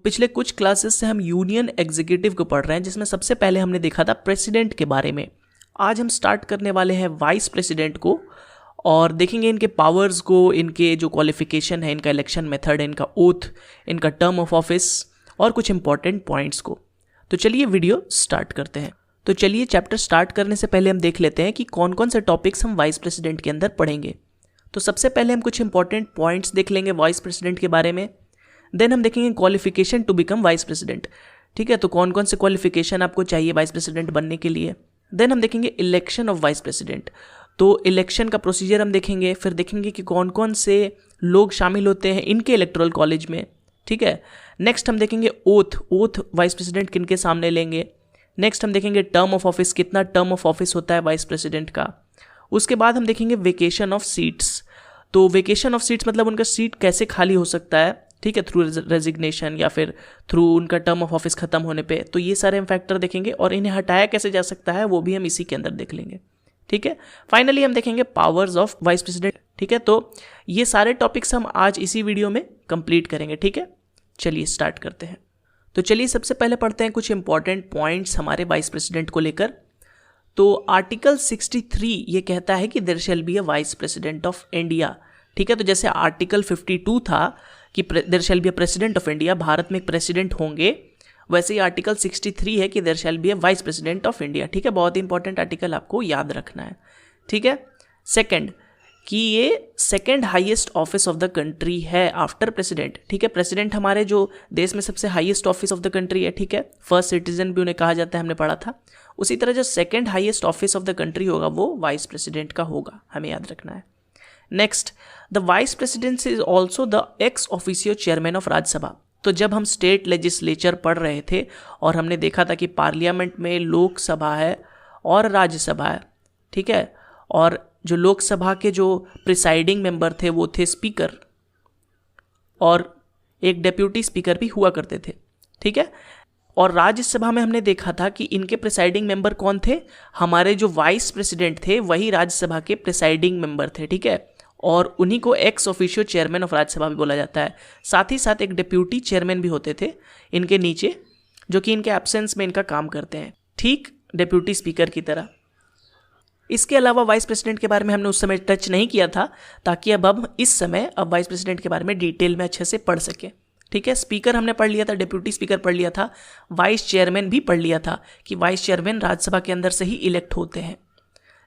पिछले कुछ क्लासेस से हम यूनियन एग्जीक्यूटिव को पढ़ रहे हैं, जिसमें सबसे पहले हमने देखा था प्रेसिडेंट के बारे में। आज हम स्टार्ट करने वाले हैं वाइस प्रेसिडेंट को और देखेंगे इनके पावर्स को, इनके जो क्वालिफिकेशन है, इनका इलेक्शन मेथड है, इनका ओथ, इनका टर्म ऑफ ऑफिस और कुछ इंपॉर्टेंट पॉइंट्स को। तो चलिए वीडियो स्टार्ट करते हैं। तो चलिए चैप्टर स्टार्ट करने से पहले हम देख लेते हैं कि कौन कौन से टॉपिक्स हम वाइस प्रेसिडेंट के अंदर पढ़ेंगे। तो सबसे पहले हम कुछ इंपॉर्टेंट पॉइंट्स देख लेंगे वाइस प्रेसिडेंट के बारे में। देन हम देखेंगे qualification to become vice president. ठीक है, तो कौन कौन से क्वालिफिकेशन आपको चाहिए वाइस प्रेसिडेंट बनने के लिए। देन हम देखेंगे इलेक्शन ऑफ वाइस प्रेसिडेंट, तो इलेक्शन का प्रोसीजर हम देखेंगे। फिर देखेंगे कि कौन कौन से लोग शामिल होते हैं इनके इलेक्टोरल कॉलेज में। ठीक है, नेक्स्ट हम देखेंगे ओथ वाइस प्रेसिडेंट किनके सामने लेंगे। नेक्स्ट हम देखेंगे टर्म ऑफ ऑफिस, कितना टर्म ऑफ ऑफिस होता है वाइस प्रेसिडेंट का। उसके बाद हम देखेंगे वेकेशन ऑफ सीट्स, तो वेकेशन ऑफ सीट्स मतलब उनका सीट कैसे खाली हो सकता है, ठीक है, थ्रू रेजिग्नेशन या फिर थ्रू उनका टर्म ऑफ ऑफिस खत्म होने पे। तो ये सारे हम फैक्टर देखेंगे और इन्हें हटाया कैसे जा सकता है वो भी हम इसी के अंदर देख लेंगे। ठीक है, फाइनली हम देखेंगे पावर्स ऑफ वाइस प्रेसिडेंट। ठीक है, तो ये सारे टॉपिक्स हम आज इसी वीडियो में कंप्लीट करेंगे। ठीक है, चलिए स्टार्ट करते हैं। तो चलिए सबसे पहले पढ़ते हैं कुछ इंपॉर्टेंट पॉइंट्स हमारे वाइस प्रेसिडेंट को लेकर। तो आर्टिकल 63 ये कहता है कि there shall be a vice president of India. ठीक है, तो जैसे आर्टिकल 52 था कि there shall be a president of India, भारत में एक प्रेसिडेंट होंगे, वैसे ही आर्टिकल 63 है कि there shall be a vice president of India. ठीक है, बहुत ही इंपॉर्टेंट आर्टिकल आपको याद रखना है। ठीक है, सेकंड कि ये second highest office of the country है आफ्टर प्रेसिडेंट। ठीक है, प्रेसिडेंट हमारे जो देश में सबसे highest office of the country है। ठीक है, फर्स्ट सिटीजन भी उन्हें कहा जाता है, हमने पढ़ा था। उसी तरह जो second highest office of the country होगा वो वाइस प्रेसिडेंट का होगा, हमें याद रखना है। Next, the vice president is also the ex officio chairman of Rajya Sabha. तो जब हम स्टेट लेजिस्लेचर पढ़ रहे थे और हमने देखा था कि पार्लियामेंट में लोकसभा है और राज्यसभा है। ठीक है, और जो लोकसभा के जो प्रिसाइडिंग मेंबर थे वो थे स्पीकर और एक डेप्यूटी स्पीकर भी हुआ करते थे। ठीक है, और राज्यसभा में हमने देखा था कि इनके प्रिसाइडिंग मेंबर कौन थे, हमारे जो वाइस प्रेसिडेंट थे वही राज्यसभा के प्रिसाइडिंग मेंबर थे। ठीक है, और उन्हीं को ex officio chairman of Rajya Sabha भी बोला जाता है। साथ ही साथ एक डिप्यूटी चेयरमैन भी होते थे इनके नीचे, जो कि इनके एब्सेंस में इनका काम करते हैं, ठीक डिप्यूटी स्पीकर की तरह। इसके अलावा वाइस प्रेसिडेंट के बारे में हमने उस समय टच नहीं किया था, ताकि अब इस समय वाइस प्रेसिडेंट के बारे में डिटेल में अच्छे से पढ़ सके। ठीक है, स्पीकर हमने पढ़ लिया था, डिप्यूटी स्पीकर पढ़ लिया था, वाइस चेयरमैन भी पढ़ लिया था कि वाइस चेयरमैन राज्यसभा के अंदर से ही इलेक्ट होते हैं।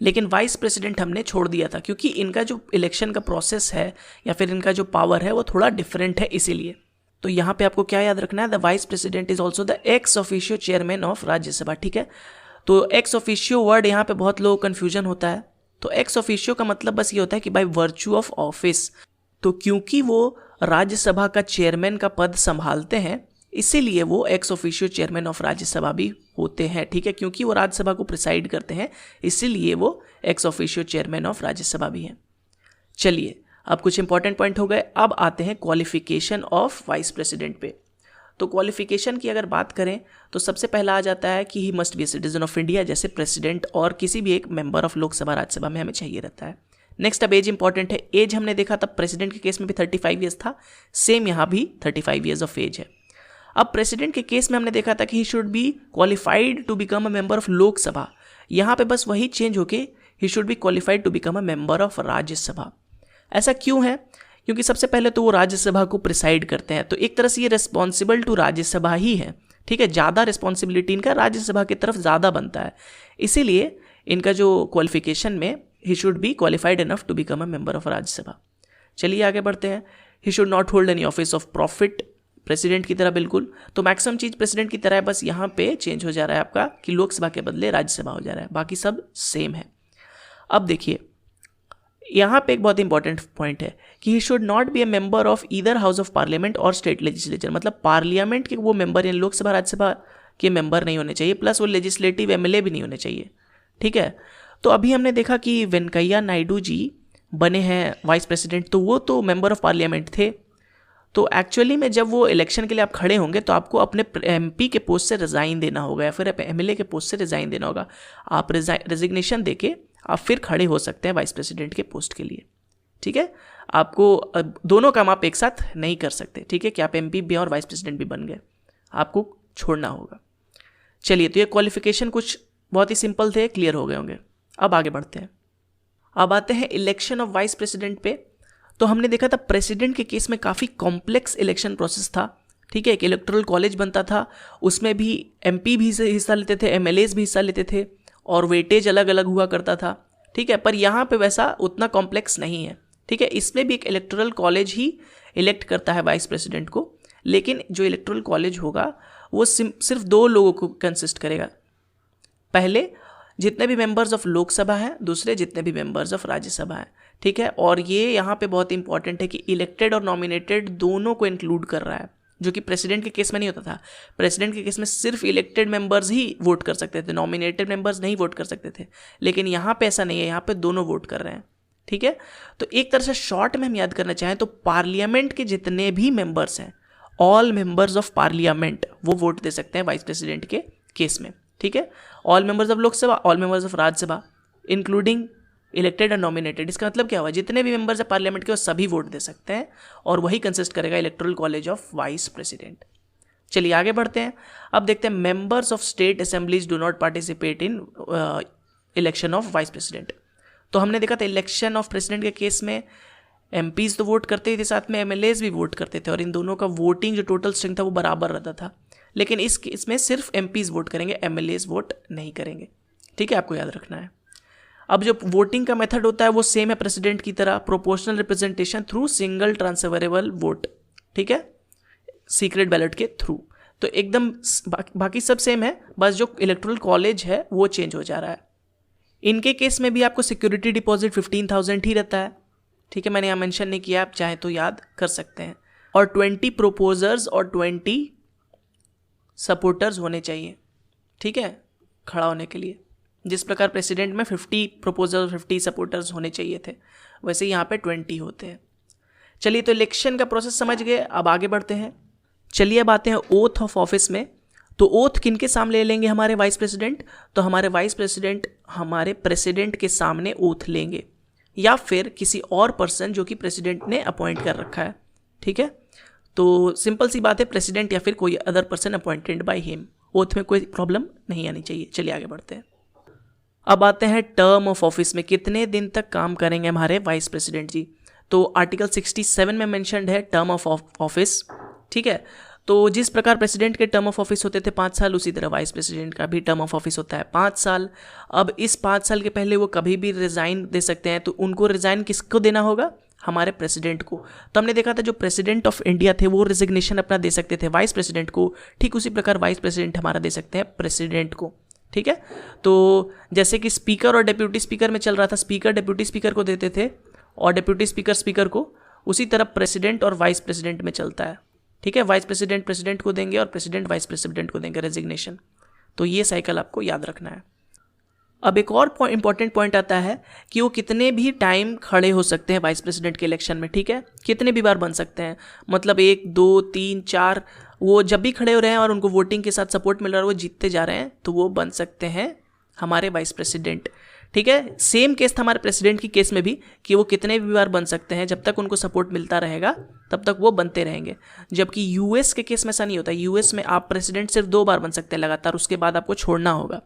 लेकिन वाइस प्रेसिडेंट हमने छोड़ दिया था क्योंकि इनका जो इलेक्शन का प्रोसेस है या फिर इनका जो पावर है वो थोड़ा डिफरेंट है, इसीलिए। तो यहाँ पे आपको क्या याद रखना है, the vice president is also the ex officio chairman of Rajya Sabha. ठीक है, तो एक्स ऑफिशियो वर्ड यहाँ पे बहुत लोग कन्फ्यूजन होता है। तो एक्स ऑफिशियो का मतलब बस ये होता है कि बाय वर्च्यू ऑफ ऑफिस, तो क्योंकि वो राज्यसभा का चेयरमैन का पद संभालते हैं इसीलिए वो ex officio chairman of Rajya Sabha भी होते हैं। ठीक है, क्योंकि वो राज्यसभा को प्रिसाइड करते हैं इसीलिए वो ex officio chairman of Rajya Sabha भी हैं। चलिए, अब कुछ इंपॉर्टेंट पॉइंट हो गए, अब आते हैं क्वालिफिकेशन ऑफ वाइस प्रेसिडेंट पे। तो क्वालिफिकेशन की अगर बात करें तो सबसे पहला आ जाता है कि he must be a citizen of India, जैसे प्रेसिडेंट और किसी भी एक मेंबर ऑफ लोकसभा राज्यसभा में हमें चाहिए रहता है। नेक्स्ट, अब एज इंपॉर्टेंट है। एज हमने देखा था प्रेसिडेंट के केस में भी 35 ईयर्स था, सेम यहाँ भी 35 ईयर्स ऑफ एज है। अब प्रेसिडेंट के केस में हमने देखा था कि he should be qualified to become a member of Lok Sabha, यहाँ पे बस वही चेंज होके he should be qualified to become a member of Rajya Sabha. ऐसा क्यों है, क्योंकि सबसे पहले तो वो राज्यसभा को प्रिसाइड करते हैं, तो एक तरह से ये रिस्पॉन्सिबल टू राज्यसभा ही है। ठीक है, ज़्यादा रिस्पॉन्सिबिलिटी इनका राज्यसभा की तरफ ज़्यादा बनता है, इसीलिए इनका जो क्वालिफिकेशन में he should be qualified enough to become a member of Rajya Sabha. चलिए आगे बढ़ते हैं। He should not hold any office of profit, president की तरह बिल्कुल। तो मैक्सिमम चीज़ प्रेसिडेंट की तरह है, बस यहाँ पे चेंज हो जा रहा है आपका कि लोकसभा के बदले राज्यसभा हो जा रहा है, बाकी सब सेम है। अब देखिए यहाँ पे एक बहुत इंपॉर्टेंट पॉइंट है कि he should not be A member of either house of parliament और स्टेट लेजिस्लेचर, मतलब पार्लियामेंट के वो मेंबर यानी लोकसभा राज्यसभा के मेंबर नहीं होने चाहिए, प्लस वो लेजिस्लेटिव एमएलए भी नहीं होने चाहिए। ठीक है, तो अभी हमने देखा कि वेंकैया नायडू जी बने हैं वाइस प्रेसिडेंट, तो वो तो मेंबर ऑफ पार्लियामेंट थे। तो एक्चुअली में जब वो इलेक्शन के लिए आप खड़े होंगे तो आपको अपने एमपी के पोस्ट से रिज़ाइन देना होगा या फिर एमएलए के पोस्ट से रिज़ाइन देना होगा। आप रेजिग्नेशन देके आप फिर खड़े हो सकते हैं वाइस प्रेसिडेंट के पोस्ट के लिए। ठीक है, आपको दोनों काम आप एक साथ नहीं कर सकते, ठीक है, कि आप MP भी और वाइस प्रेसिडेंट भी बन गए, आपको छोड़ना होगा। चलिए, तो ये क्वालिफिकेशन कुछ बहुत ही सिंपल थे, क्लियर हो गए होंगे। अब आगे बढ़ते हैं। अब आते हैं इलेक्शन ऑफ वाइस प्रेसिडेंट पे। तो हमने देखा था प्रेसिडेंट के केस में काफ़ी कॉम्प्लेक्स इलेक्शन प्रोसेस था, ठीक है। एक इलेक्टोरल कॉलेज बनता था, उसमें भी MP भी हिस्सा लेते थे, MLAs भी हिस्सा लेते थे, और वेटेज अलग अलग हुआ करता था, ठीक है। पर यहाँ पे वैसा उतना कॉम्प्लेक्स नहीं है, ठीक है। इसमें भी एक इलेक्टोरल कॉलेज ही इलेक्ट करता है वाइस प्रेसिडेंट को, लेकिन जो इलेक्टोरल कॉलेज होगा वो सिर्फ 2 लोगों को कंसिस्ट करेगा। पहले जितने भी मेंबर्स ऑफ लोकसभा हैं, दूसरे जितने भी मेंबर्स ऑफ राज्यसभा हैं, ठीक है। और ये यहाँ पे बहुत इंपॉर्टेंट है कि इलेक्टेड और नॉमिनेटेड दोनों को इंक्लूड कर रहा है, जो कि प्रेसिडेंट के केस में नहीं होता था। प्रेसिडेंट के केस में सिर्फ इलेक्टेड मेंबर्स ही वोट कर सकते थे, नॉमिनेटेड मेंबर्स नहीं वोट कर सकते थे, लेकिन यहाँ पे ऐसा नहीं है, यहाँ पे दोनों वोट कर रहे हैं, ठीक है। तो एक तरह से शॉर्ट में हम याद करना चाहें तो पार्लियामेंट के जितने भी मेंबर्स हैं, ऑल मेंबर्स ऑफ पार्लियामेंट, वो वोट दे सकते हैं वाइस प्रेसिडेंट के केस में, ठीक है। All members of Lok Sabha, all members of Rajya Sabha, including elected और नॉमिनेटेड। इसका मतलब क्या हुआ, जितने भी मेंबर्स है पार्लियामेंट के वो सभी वोट दे सकते हैं, और वही कंसिस्ट करेगा electoral college of vice president. चलिए आगे बढ़ते हैं। अब देखते हैं members of state assemblies do not participate in election of vice president. तो हमने देखा था इलेक्शन ऑफ प्रेसिडेंट के केस में MPs तो वोट करते ही थे, साथ में MLAs भी वोट करते थे, और इन दोनों का वोटिंग जो टोटल स्ट्रेंथ था वो बराबर रहता था। लेकिन इस केस में सिर्फ MPs वोट करेंगे, MLAs वोट नहीं करेंगे, ठीक है, आपको याद रखना है। अब जो वोटिंग का मेथड होता है वो सेम है प्रेसिडेंट की तरह, proportional representation through single transferable vote, ठीक है, सीक्रेट बैलेट के थ्रू। तो एकदम बाकी सब सेम है, बस जो इलेक्टोरल कॉलेज है वो चेंज हो जा रहा है। इनके केस में भी आपको सिक्योरिटी डिपॉजिट 15,000 ही रहता है, ठीक है, मैंने यहाँ मेंशन नहीं किया, आप चाहे तो याद कर सकते हैं। और 20 प्रोपोजर्स और 20 सपोर्टर्स होने चाहिए, ठीक है, खड़ा होने के लिए। जिस प्रकार प्रेसिडेंट में 50 प्रोपोजर्स 50 सपोर्टर्स होने चाहिए थे, वैसे यहाँ पे 20 होते हैं। चलिए, तो इलेक्शन का प्रोसेस समझ गए, अब आगे बढ़ते हैं। चलिए अब आते हैं ओथ ऑफ ऑफिस में। तो ओथ किन के सामने ले लेंगे हमारे वाइस प्रेसिडेंट? तो हमारे वाइस प्रेसिडेंट हमारे प्रेसिडेंट के सामने ओथ लेंगे, या फिर किसी और पर्सन जो कि प्रेसिडेंट ने अपॉइंट कर रखा है, ठीक है। तो सिंपल सी बात है, प्रेसिडेंट या फिर कोई other person appointed by him. Oath में कोई प्रॉब्लम नहीं आनी चाहिए। चलिए आगे बढ़ते हैं। अब आते हैं टर्म ऑफ ऑफिस में, कितने दिन तक काम करेंगे हमारे वाइस प्रेसिडेंट जी। तो आर्टिकल 67 में मेंशन्ड है टर्म ऑफ ऑफिस, ठीक है। तो जिस प्रकार प्रेसिडेंट के टर्म ऑफ ऑफिस होते थे 5 साल, उसी तरह वाइस प्रेसिडेंट का भी टर्म ऑफ ऑफिस होता है 5 साल। अब इस 5 साल के पहले वो कभी भी रिजाइन दे सकते हैं, तो उनको रिजाइन किसको देना होगा? हमारे प्रेसिडेंट को। तो हमने देखा था जो प्रेसिडेंट ऑफ इंडिया थे वो रिजिग्नेशन अपना दे सकते थे वाइस प्रेसिडेंट को, ठीक उसी प्रकार वाइस प्रेसिडेंट हमारा दे सकते हैं प्रेसिडेंट को, ठीक है। तो जैसे कि स्पीकर और डेप्यूटी स्पीकर में चल रहा था, स्पीकर डेप्यूटी स्पीकर को देते थे और डेप्यूटी स्पीकर स्पीकर को, उसी तरह प्रेसिडेंट और वाइस प्रेसिडेंट में चलता है, ठीक है। वाइस प्रेसिडेंट प्रेसिडेंट को देंगे और प्रेसिडेंट वाइस प्रेसिडेंट को देंगे रेजिग्नेशन। तो ये साइकिल आपको याद रखना है। अब एक और इंपॉर्टेंट पॉइंट आता है कि वो कितने भी टाइम खड़े हो सकते हैं वाइस प्रेसिडेंट के इलेक्शन में, ठीक है, कितने भी बार बन सकते हैं, मतलब 1 2 3 4, वो जब भी खड़े हो रहे हैं और उनको वोटिंग के साथ सपोर्ट मिल रहा है, वो जीतते जा रहे हैं, तो वो बन सकते हैं हमारे वाइस प्रेसिडेंट, ठीक है। सेम केस था हमारे प्रेसिडेंट की केस में भी कि वो कितने भी बार बन सकते हैं, जब तक उनको सपोर्ट मिलता रहेगा तब तक वो बनते रहेंगे। जबकि यूएस के केस में ऐसा नहीं होता। यूएस में आप प्रेसिडेंट सिर्फ 2 बार बन सकते हैं लगातार, उसके बाद आपको छोड़ना होगा,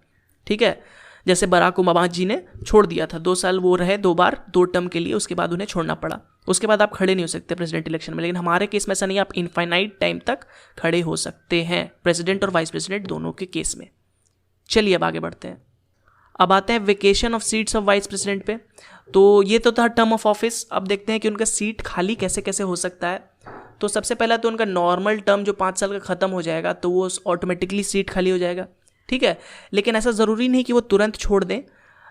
ठीक है। जैसे बराक ओबामा जी ने छोड़ दिया था, 2 साल वो रहे 2 बार 2 टर्म के लिए, उसके बाद उन्हें छोड़ना पड़ा, उसके बाद आप खड़े नहीं हो सकते प्रेसिडेंट इलेक्शन में। लेकिन हमारे केस में ऐसा नहीं है, आप इनफाइनाइट टाइम तक खड़े हो सकते हैं, प्रेसिडेंट और वाइस प्रेसिडेंट दोनों के केस में। चलिए अब आगे बढ़ते हैं। अब आते हैं vacation of seats of vice president पे। तो ये तो था टर्म ऑफ ऑफिस। अब देखते हैं कि उनका सीट खाली कैसे कैसे हो सकता है। तो सबसे पहला तो उनका नॉर्मल टर्म जो 5 साल का खत्म हो जाएगा, तो वो ऑटोमेटिकली सीट खाली हो जाएगा, ठीक है। लेकिन ऐसा ज़रूरी नहीं कि वो तुरंत छोड़ दें।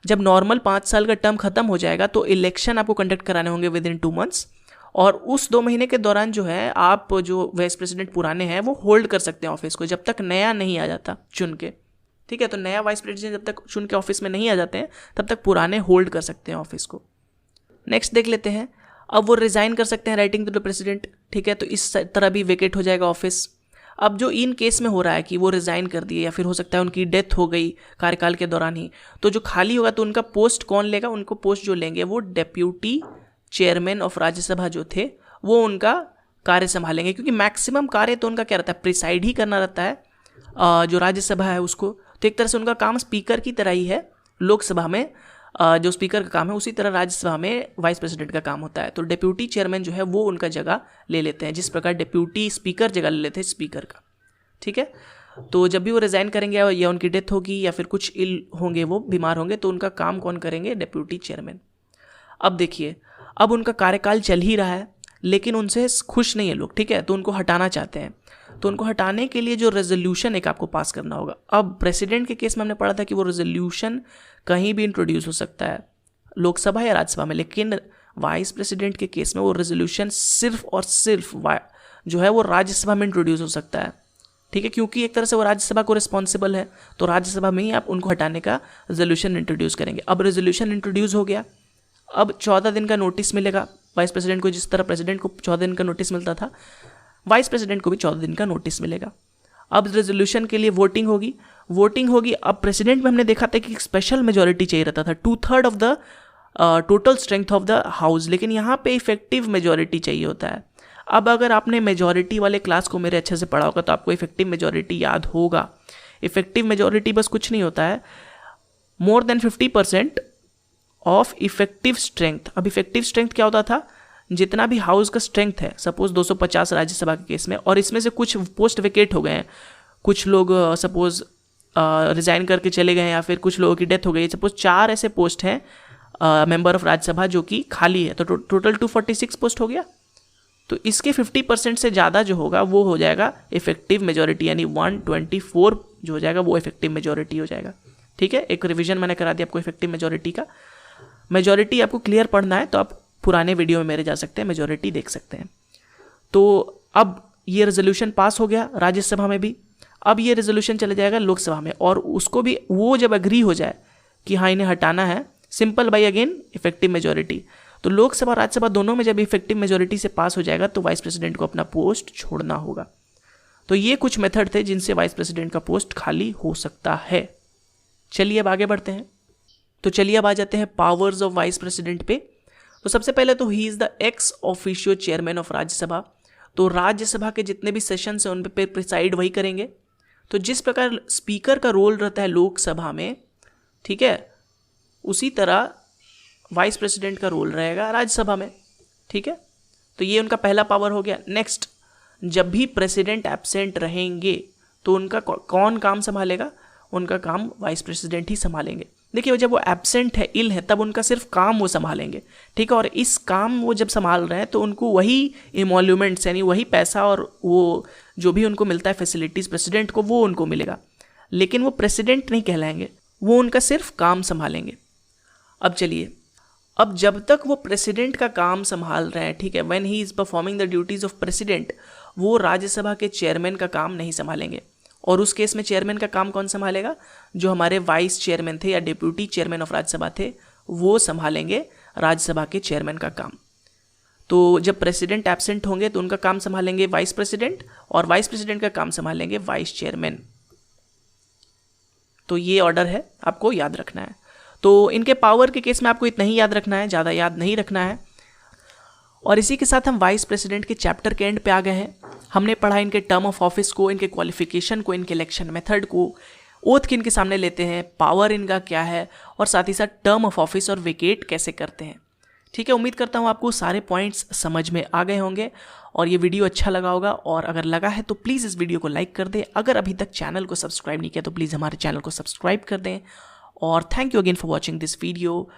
जब नॉर्मल 5 साल का टर्म खत्म हो जाएगा तो इलेक्शन आपको कंडक्ट कराने होंगे विद इन 2 मंथ्स, और उस 2 महीने के दौरान जो है आप जो वाइस प्रेसिडेंट पुराने हैं वो होल्ड कर सकते हैं ऑफिस को, जब तक नया नहीं आ जाता चुन के, ठीक है। तो नया वाइस प्रेसिडेंट जब तक चुन के ऑफिस में नहीं आ जाते हैं तब तक पुराने होल्ड कर सकते हैं ऑफिस को। नेक्स्ट देख लेते हैं। अब वो रिजाइन कर सकते हैं राइटिंग टू द प्रेसिडेंट, ठीक है। तो इस तरह भी वेकेट हो जाएगा ऑफिस। अब जो इन केस में हो रहा है कि वो रिजाइन कर दिए या फिर हो सकता है उनकी डेथ हो गई कार्यकाल के दौरान ही, तो जो खाली होगा तो उनका पोस्ट कौन लेगा? उनको पोस्ट जो लेंगे वो डेप्यूटी चेयरमैन ऑफ राज्यसभा जो थे वो उनका कार्य संभालेंगे, क्योंकि मैक्सिमम कार्य तो उनका क्या रहता है, प्रिसाइड ही करना रहता है जो राज्यसभा है उसको। तो एक तरह से उनका काम स्पीकर की तरह ही है। लोकसभा में जो स्पीकर का काम है उसी तरह राज्यसभा में वाइस प्रेसिडेंट का काम होता है। तो डिप्यूटी चेयरमैन जो है वो उनका जगह ले लेते हैं, जिस प्रकार डिप्यूटी स्पीकर जगह ले लेते हैं स्पीकर का। ठीक है, तो जब भी वो रिजाइन करेंगे या उनकी डेथ होगी या फिर कुछ इल होंगे, वो बीमार होंगे, तो उनका काम कौन करेंगे, डिप्यूटी चेयरमैन। अब देखिए, अब उनका कार्यकाल चल ही रहा है लेकिन उनसे खुश नहीं है लोग। ठीक है, तो उनको हटाना चाहते हैं। तो उनको हटाने के लिए जो रेजोल्यूशन एक आपको पास करना होगा। अब प्रेसिडेंट के केस में हमने पढ़ा था कि वो रेजोल्यूशन कहीं भी इंट्रोड्यूस हो सकता है, लोकसभा या राज्यसभा में, लेकिन वाइस प्रेसिडेंट के केस में वो रेजोल्यूशन सिर्फ और सिर्फ जो है वो राज्यसभा में इंट्रोड्यूस हो सकता है। ठीक है, क्योंकि एक तरह से वो राज्यसभा को रिस्पॉन्सिबल है, तो राज्यसभा में ही आप उनको हटाने का रेजोल्यूशन इंट्रोड्यूस करेंगे। अब रेजोल्यूशन इंट्रोड्यूस हो गया, अब 14 दिन का नोटिस मिलेगा वाइस प्रेसिडेंट को। जिस तरह प्रेसिडेंट को 14 दिन का नोटिस मिलता था, वाइस प्रेसिडेंट को भी 14 दिन का नोटिस मिलेगा। अब रेजोल्यूशन के लिए वोटिंग होगी। अब प्रेसिडेंट में हमने देखा था कि स्पेशल मेजोरिटी चाहिए रहता था, 2/3 of the total strength of the house, लेकिन यहाँ पे इफेक्टिव मेजोरिटी चाहिए होता है। अब अगर आपने मेजोरिटी वाले क्लास को मेरे अच्छे से पढ़ा होगा तो आपको इफेक्टिव मेजोरिटी याद होगा। इफेक्टिव मेजोरिटी बस कुछ नहीं होता है, more than 50% of effective strength. अब इफेक्टिव स्ट्रेंथ क्या होता था, जितना भी हाउस का स्ट्रेंथ है, सपोज 250 राज्यसभा के केस में, और इसमें से कुछ पोस्ट वेकेट हो गए हैं, कुछ लोग सपोज रिजाइन करके चले गए हैं या फिर कुछ लोगों की डेथ हो गई, सपोज 4 ऐसे पोस्ट हैं मेंबर ऑफ राज्यसभा जो कि खाली है, तो टोटल 246 पोस्ट हो गया। तो इसके 50% से ज़्यादा जो होगा वो हो जाएगा इफेक्टिव मेजोरिटी, यानी 124 जो हो जाएगा वो इफेक्टिव मेजोरिटी हो जाएगा। ठीक है, एक रिवीजन मैंने करा दिया आपको इफेक्टिव मेजोरिटी का। मेजोरिटी आपको क्लियर पढ़ना है तो आप पुराने वीडियो में मेरे जा सकते हैं, मेजोरिटी देख सकते हैं। तो अब ये रेजोल्यूशन पास हो गया राज्यसभा में भी। अब ये रेजोल्यूशन चला जाएगा लोकसभा में, और उसको भी वो जब एग्री हो जाए कि हाँ इन्हें हटाना है, simple by again effective majority. तो लोकसभा राज्यसभा दोनों में जब इफेक्टिव मेजोरिटी से पास हो जाएगा तो वाइस प्रेसिडेंट को अपना पोस्ट छोड़ना होगा। तो ये कुछ मेथड थे जिनसे वाइस प्रेसिडेंट का पोस्ट खाली हो सकता है। चलिए अब आगे बढ़ते हैं। तो चलिए अब आ जाते हैं पावर्स ऑफ वाइस प्रेसिडेंट पे। तो सबसे पहले तो he is the ex officio chairman of Rajya Sabha. तो राज्यसभा के जितने भी सेशन हैं उन पे प्रिसाइड वही करेंगे। तो जिस प्रकार स्पीकर का रोल रहता है लोकसभा में, ठीक है, उसी तरह वाइस प्रेसिडेंट का रोल रहेगा राज्यसभा में। ठीक है, तो ये उनका पहला पावर हो गया। नेक्स्ट, जब भी प्रेसिडेंट एब्सेंट रहेंगे तो उनका कौन काम संभालेगा, उनका काम वाइस प्रेसिडेंट ही संभालेंगे। देखिए, जब वो एब्सेंट है, इल है, तब उनका सिर्फ काम वो संभालेंगे। ठीक है, और इस काम वो जब संभाल रहे हैं तो उनको वही इमोल्यूमेंट्स यानी वही पैसा और वो जो भी उनको मिलता है फैसिलिटीज़ प्रेसिडेंट को, वो उनको मिलेगा, लेकिन वो प्रेसिडेंट नहीं कहलाएंगे, वो उनका सिर्फ काम संभालेंगे। अब चलिए, अब जब तक वो प्रेसिडेंट का काम संभाल रहे हैं, ठीक है, when he is performing the duties of president, वो राज्यसभा के चेयरमैन का काम नहीं संभालेंगे। और उस केस में चेयरमैन का काम कौन संभालेगा, जो हमारे वाइस चेयरमैन थे या डिप्यूटी चेयरमैन ऑफ राज्यसभा थे, वो संभालेंगे राज्यसभा के चेयरमैन का काम। तो जब प्रेसिडेंट एब्सेंट होंगे तो उनका काम संभालेंगे वाइस प्रेसिडेंट, और वाइस प्रेसिडेंट का काम संभालेंगे वाइस चेयरमैन। तो ये ऑर्डर है, आपको याद रखना है। तो इनके पावर के केस में आपको इतना ही याद रखना है, ज़्यादा याद नहीं रखना है। और इसी के साथ हम वाइस प्रेसिडेंट के चैप्टर के एंड पे आ गए हैं। हमने पढ़ा इनके टर्म ऑफ ऑफिस को, इनके क्वालिफिकेशन को, इनके इलेक्शन मेथड को, ओथ किन के सामने लेते हैं, पावर इनका क्या है, और साथ ही साथ टर्म ऑफ ऑफिस और वेकेट कैसे करते हैं। ठीक है, उम्मीद करता हूँ आपको सारे पॉइंट्स समझ में आ गए होंगे और ये वीडियो अच्छा लगा होगा। और अगर लगा है तो प्लीज़ इस वीडियो को लाइक कर दें। अगर अभी तक चैनल को सब्सक्राइब नहीं किया तो प्लीज़ हमारे चैनल को सब्सक्राइब कर दें। और thank you again for watching this video.